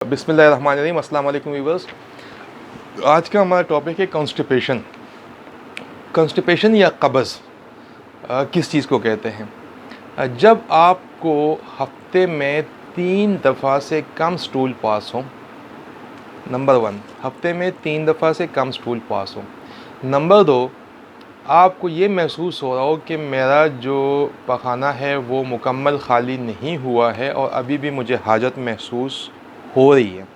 बिस्मिल्लाहिर्रहमानिर्रहीम। अस्सलाम वालेकुम व्यूअर्स। आज का हमारा टॉपिक है कॉन्स्टिपेशन। कॉन्स्टिपेशन या कब्ज़ किस चीज़ को कहते हैं? जब आपको हफ्ते में 3 दफ़ा से कम स्टूल पास हो। नंबर 1, हफ्ते में 3 दफ़ा से कम स्टूल पास हो। नंबर 2, आपको ये महसूस हो रहा हो कि मेरा जो पखाना है वो मुकम्मल खाली नहीं हुआ है और अभी भी मुझे हाजत महसूस हो रही है,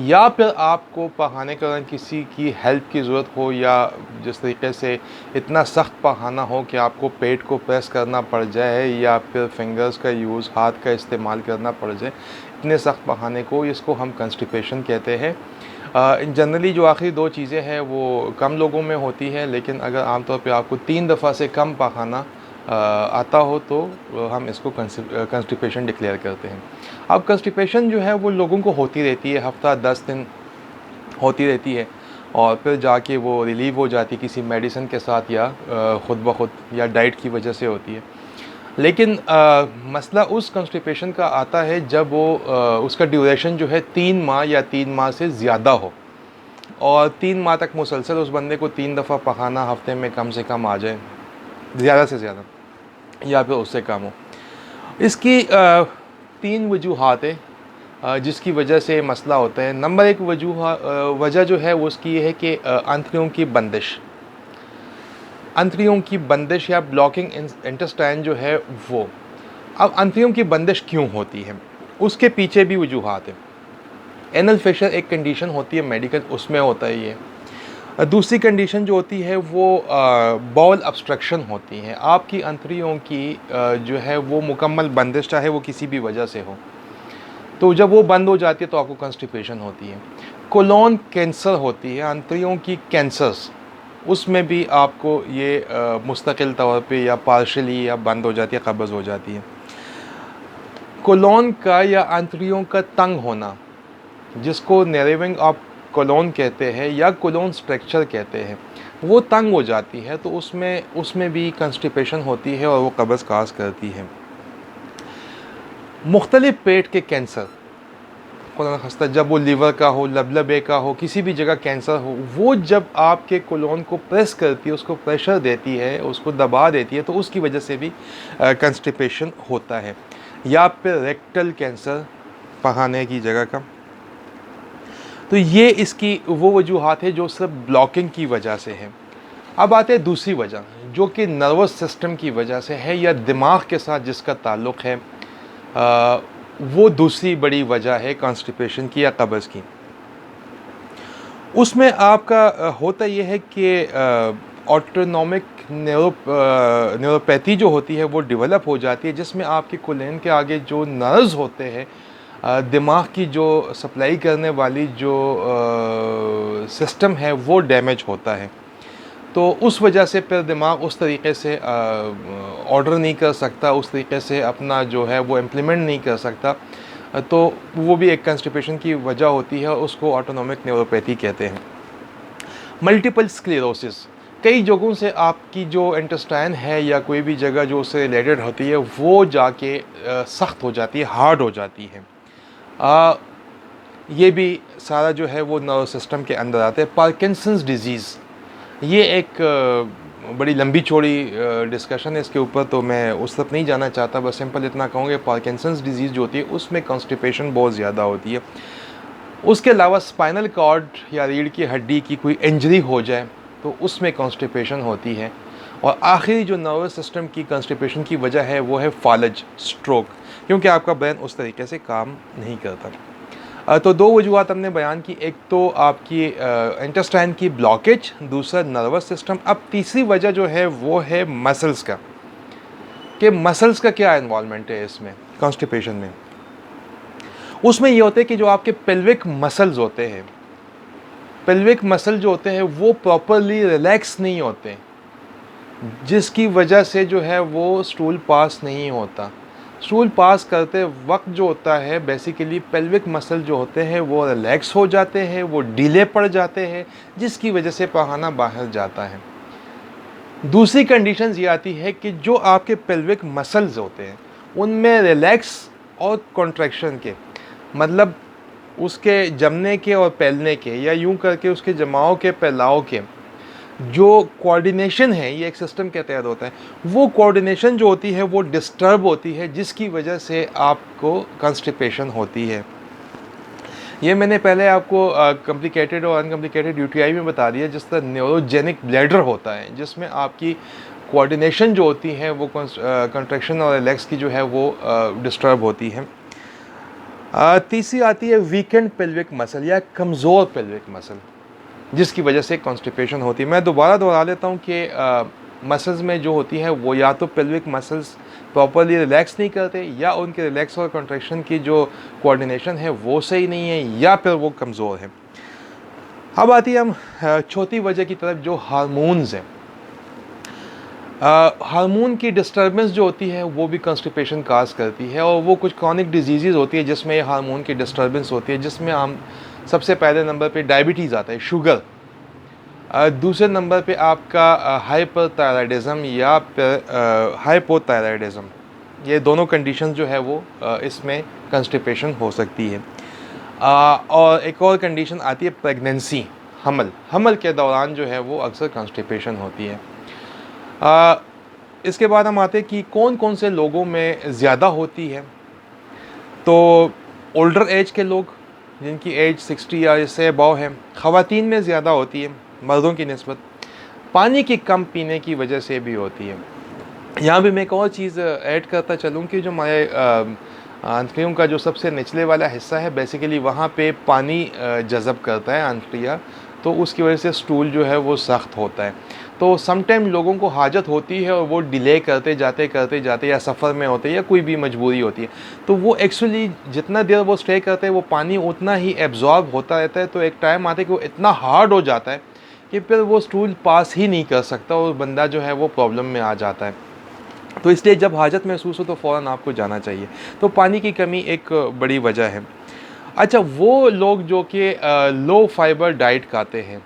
या फिर आपको पखाने के दौरान किसी की हेल्प की ज़रूरत हो, या जिस तरीके से इतना सख्त पखाना हो कि आपको पेट को प्रेस करना पड़ जाए या फिर फिंगर्स का यूज़, हाथ का इस्तेमाल करना पड़ जाए, इतने सख्त पखाने को, इसको हम कंस्टिपेशन कहते हैं। जनरली जो आखिरी 2 चीज़ें हैं वो कम लोगों में होती है, लेकिन अगर आमतौर पे आपको 3 दफ़ा से कम पखाना आता हो तो हम इसको कंस्टिपेशन डिक्लेयर करते हैं। अब कंस्टिपेशन जो है वो लोगों को होती रहती है, हफ़्ता 10 दिन होती रहती है और फिर जाके वो रिलीव हो जाती है किसी मेडिसिन के साथ, या ख़ुद ब खुद, या डाइट की वजह से होती है। लेकिन मसला उस कंस्टिपेशन का आता है जब वो उसका ड्यूरेशन जो है 3 माह या 3 माह से ज़्यादा हो, और 3 माह तक मुसलसल उस बंदे को 3 दफ़ा पखाना हफ्ते में कम से कम आ जाए, ज़्यादा से ज़्यादा, या फिर उससे कम हो। इसकी 3 वजूहात है जिसकी वजह से मसला होता है। नंबर 1 वजह जो है वो उसकी ये है कि अंतड़ियों की बंदिश या ब्लॉकिंग इंटेस्टाइन जो है वो। अब अंतड़ियों की बंदिश क्यों होती है, उसके पीछे भी वजूहात है। एनल फिशर एक कंडीशन होती है मेडिकल, उसमें होता है ये। दूसरी कंडीशन जो होती है वो बाउल ऑब्स्ट्रक्शन होती है। आपकी अंतड़ियों की जो है वो मुकम्मल बंदिश, चाहे वो किसी भी वजह से हो, तो जब वो बंद हो जाती है तो आपको कंस्टिपेशन होती है। कोलोन कैंसर होती है, अंतड़ियों की कैंसर्स, उसमें भी आपको ये मुस्तकिल तौर पे या पार्शली या बंद हो जाती है, कब्ज़ हो जाती है। कोलोन का या अंतड़ियों का तंग होना, जिसको नैरोइंग ऑफ कोलोन कहते हैं या कोलोन स्ट्रक्चर कहते हैं, वो तंग हो जाती है, तो उसमें भी कंस्टिपेशन होती है और वो कब्ज़ काज करती है। मुख्तलिफ पेट के कैंसर, खुदा न खास्ता, जब वो लीवर का हो, लबलबे का हो, किसी भी जगह कैंसर हो, वो जब आपके कोलोन को प्रेस करती है, उसको प्रेशर देती है, उसको दबा देती है, तो उसकी वजह से भी कंस्टिपेशन होता है। या फिर रेक्टल कैंसर, पखाने की जगह का। तो ये इसकी वो वजूहात है जो सिर्फ ब्लॉकिंग की वजह से है। अब आते हैं दूसरी वजह, जो कि नर्वस सिस्टम की वजह से है या दिमाग के साथ जिसका ताल्लुक़ है। वो दूसरी बड़ी वजह है कॉन्स्टिपेशन की या कब्ज़ की। उसमें आपका होता ये है कि ऑटोनॉमिक न्यूरोपैथी जो होती है वो डेवलप हो जाती है, जिसमें आपके कोलेन के आगे जो नर्व्स होते हैं, दिमाग की जो सप्लाई करने वाली जो सिस्टम है वो डैमेज होता है। तो उस वजह से फिर दिमाग उस तरीक़े से ऑर्डर नहीं कर सकता, उस तरीक़े से अपना जो है वो इम्प्लीमेंट नहीं कर सकता, तो वो भी एक कंस्टिपेशन की वजह होती है, उसको ऑटोनॉमिक न्यूरोपैथी कहते हैं। मल्टीपल स्क्लेरोसिस, कई जगहों से आपकी जो इंटेस्टाइन है या कोई भी जगह जो उससे रिलेटेड होती है वो जाके सख्त हो जाती है, हार्ड हो जाती है। ये भी सारा जो है वो नर्वस सिस्टम के अंदर आता है। पार्किंसंस डिजीज़, ये एक बड़ी लंबी चौड़ी डिस्कशन है इसके ऊपर, तो मैं उस तक नहीं जाना चाहता। बस सिंपल इतना कहूँगा, पार्किंसंस डिजीज़ जो होती है उसमें कॉन्स्टिपेशन बहुत ज़्यादा होती है। उसके अलावा स्पाइनल कॉर्ड या रीढ़ की हड्डी की कोई इंजरी हो जाए तो उसमें कॉन्स्टिपेशन होती है। और आखिरी जो नर्वस सिस्टम की कॉन्स्टिपेशन की वजह है वो है फालज, स्ट्रोक, क्योंकि आपका ब्रेन उस तरीके से काम नहीं करता। तो 2 वजूहात हमने बयान की, एक तो आपकी इंटेस्टाइन की ब्लॉकेज, दूसरा नर्वस सिस्टम। अब तीसरी वजह जो है वो है मसल्स का, कि मसल्स का क्या इन्वॉल्वमेंट है इसमें कॉन्स्टिपेशन में। उसमें ये होता है कि जो आपके पेल्विक मसल्स होते हैं, पेल्विक मसल जो होते हैं वो प्रॉपरली रिलैक्स नहीं होते, जिसकी वजह से जो है वो स्टूल पास नहीं होता। स्टूल पास करते वक्त जो होता है बेसिकली पेल्विक मसल जो होते हैं वो रिलैक्स हो जाते हैं, वो ढीले पड़ जाते हैं, जिसकी वजह से पखाना बाहर जाता है। दूसरी कंडीशन ये आती है कि जो आपके पेल्विक मसल्स होते हैं उनमें रिलैक्स और कॉन्ट्रैक्शन के मतलब उसके जमने के और फैलने के, या यूं करके उसके जमाव के फैलाव के जो कोऑर्डिनेशन है, ये एक सिस्टम के तहत होता है, वो कोऑर्डिनेशन जो होती है वो डिस्टर्ब होती है, जिसकी वजह से आपको कॉन्स्टिपेशन होती है। ये मैंने पहले आपको कॉम्प्लिकेटेड और अनकॉम्प्लिकेटेड यूटीआई में बता दिया। जिस तरह न्यूरोजेनिक ब्लैडर होता है, जिसमें आपकी कोऑर्डिनेशन जो होती है वो कंट्रैक्शन और रिलैक्स की जो है वो डिस्टर्ब होती है। तीसरी आती है वीकेंड पेल्विक मसल या कमज़ोर पेल्विक मसल, जिसकी वजह से कॉन्स्टिपेशन होती है। मैं दोबारा दोहरा लेता हूँ कि मसल्स में जो होती है वो या तो पेल्विक मसल्स प्रॉपरली रिलैक्स नहीं करते, या उनके रिलैक्स और कॉन्ट्रैक्शन की जो कोऑर्डिनेशन है वो सही नहीं है, या फिर वो कमज़ोर है। अब आती है हम चौथी वजह की तरफ, जो हार्मोन्स हैं। हार्मोन की डिस्टर्बेंस जो होती है वो भी कॉन्स्टिपेशन काज करती है, और वो कुछ क्रॉनिक डिजीज़ होती है जिसमें ये हार्मोन की डिस्टर्बेंस होती है, जिसमें हम सबसे पहले नंबर पे डायबिटीज़ आता है, शुगर। दूसरे नंबर पे आपका हाइपरथायराइडिज्म या हाइपोथायराइडिज्म, ये दोनों कंडीशन जो है वो इसमें कॉन्स्टिपेशन हो सकती है। और एक और कंडीशन आती है प्रेगनेंसी, हमल के दौरान जो है वो अक्सर कॉन्स्टिपेशन होती है। इसके बाद हम आते हैं कि कौन कौन से लोगों में ज़्यादा होती है। तो ओल्डर एज के लोग, जिनकी एज 60 या इससे अबव है, ख़वातीन में ज़्यादा होती है मर्दों की निस्बत। पानी की कम पीने की वजह से भी होती है। यहाँ भी मैं एक और चीज़ ऐड करता चलूँ कि जो हमारे आंतड़ियों का जो सबसे निचले वाला हिस्सा है, बेसिकली वहाँ पे पानी जज़ब करता है आंतड़ियाँ, तो उसकी वजह से स्टूल जो है वो सख्त होता है। तो समटाइम लोगों को हाजत होती है और वो डिले करते जाते या सफ़र में होते या कोई भी मजबूरी होती है, तो वो एक्चुअली जितना देर वो स्टे करते हैं वो पानी उतना ही एब्जॉर्ब होता रहता है। तो एक टाइम आता है कि वो इतना हार्ड हो जाता है कि फिर वो स्टूल पास ही नहीं कर सकता और बंदा जो है वो प्रॉब्लम में आ जाता है। तो इसलिए जब हाजत महसूस हो तो फ़ौरन आपको जाना चाहिए। तो पानी की कमी एक बड़ी वजह है। अच्छा, वो लोग जो कि लो फाइबर डाइट खाते हैं,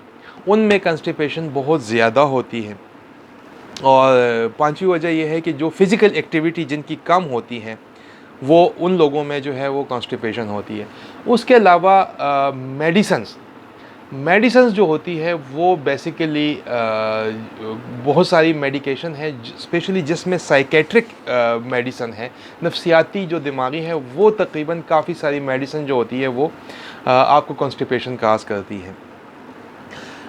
उनमें कंस्टिपेशन बहुत ज़्यादा होती है। और पांचवी वजह यह है कि जो फ़िज़िकल एक्टिविटी जिनकी कम होती है, वो उन लोगों में जो है वो कॉन्स्टिपेशन होती है। उसके अलावा मेडिसिन्स जो होती है वो बेसिकली बहुत सारी मेडिकेशन है, स्पेशली जिसमें साइकेट्रिक मेडिसन है, नफ्सियाती जो दिमागी है, वो तकरीबन काफ़ी सारी मेडिसिन जो होती है वो आपको कॉन्स्टिपेशन काज करती है।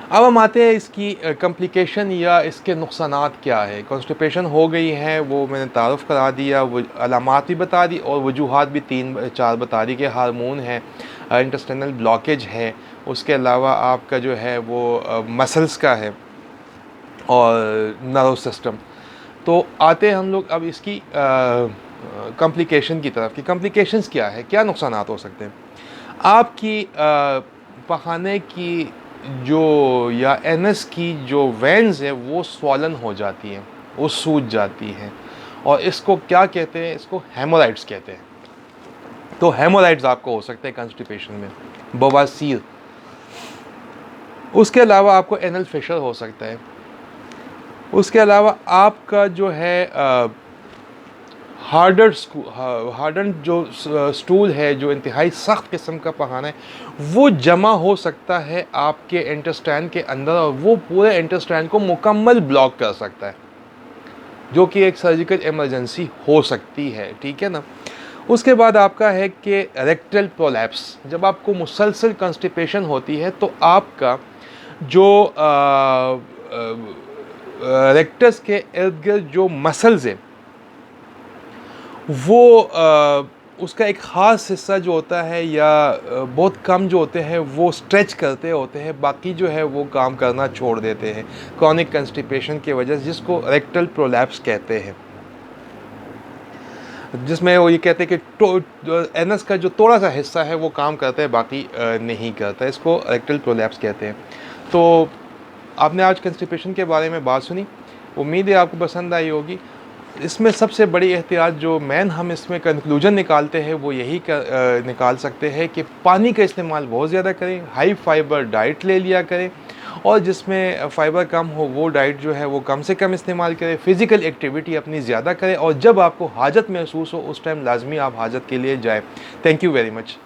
अब हम आते हैं इसकी कॉम्प्लिकेशन या इसके नुकसानात क्या है। कॉन्स्टिपेशन हो गई है, वो मैंने तारुफ़ करा दिया, वो अलामात भी बता दी और वजूहात भी 3-4 बता दी कि हार्मोन है, इंटेस्टाइनल ब्लॉकेज है, उसके अलावा आपका जो है वो मसल्स का है और नर्व सिस्टम। तो आते हैं हम लोग अब इसकी कॉम्प्लिकेशन की तरफ कि कॉम्प्लिकेशंस क्या है, क्या नुकसानात हो सकते हैं। आपकी पखाने की जो या एनस की जो वेन्स है वो स्वॉलन हो जाती हैं, वो सूज जाती हैं, और इसको क्या कहते हैं, इसको हेमोराइड्स कहते हैं। तो हेमोराइड्स आपको हो सकते हैं कॉन्स्टिपेशन में, बवासीर। उसके अलावा आपको एनल फिशर हो सकता है। उसके अलावा आपका जो है हार्डन जो स्टूल है, जो इंतहाई सख्त किस्म का पखाना है, वो जमा हो सकता है आपके इंटेस्टाइन के अंदर, और वो पूरे इंटेस्टाइन को मुकम्मल ब्लॉक कर सकता है, जो कि एक सर्जिकल इमरजेंसी हो सकती है। ठीक है ना। उसके बाद आपका है कि रेक्टल प्रोलैप्स। जब आपको मुसलसल कॉन्स्टिपेशन होती है तो आपका जो रेक्टस के इर्द गिर्द जो मसल्स है वो उसका एक ख़ास हिस्सा जो होता है या बहुत कम जो होते हैं वो स्ट्रेच करते होते हैं, बाकी जो है वो काम करना छोड़ देते हैं क्रॉनिक कॉन्स्टिपेशन की वजह से, जिसको रेक्टल प्रोलैप्स कहते हैं। जिसमें वो ये कहते हैं कि एनस का जो थोड़ा सा हिस्सा है वो काम करता है, बाकी नहीं करता। इसको रेक्टल प्रोलैप्स कहते हैं। तो आपने आज कॉन्स्टिपेशन के बारे में बात सुनी, उम्मीद है आपको पसंद आई होगी। इसमें सबसे बड़ी एहतियात जो हम इसमें कंक्लूजन निकालते हैं वो यही निकाल सकते हैं कि पानी का इस्तेमाल बहुत ज़्यादा करें, हाई फाइबर डाइट ले लिया करें, और जिसमें फ़ाइबर कम हो वो डाइट जो है वो कम से कम इस्तेमाल करें। फ़िज़िकल एक्टिविटी अपनी ज़्यादा करें, और जब आपको हाजत महसूस हो उस टाइम लाजमी आप हाजत के लिए जाएँ। Thank you very much.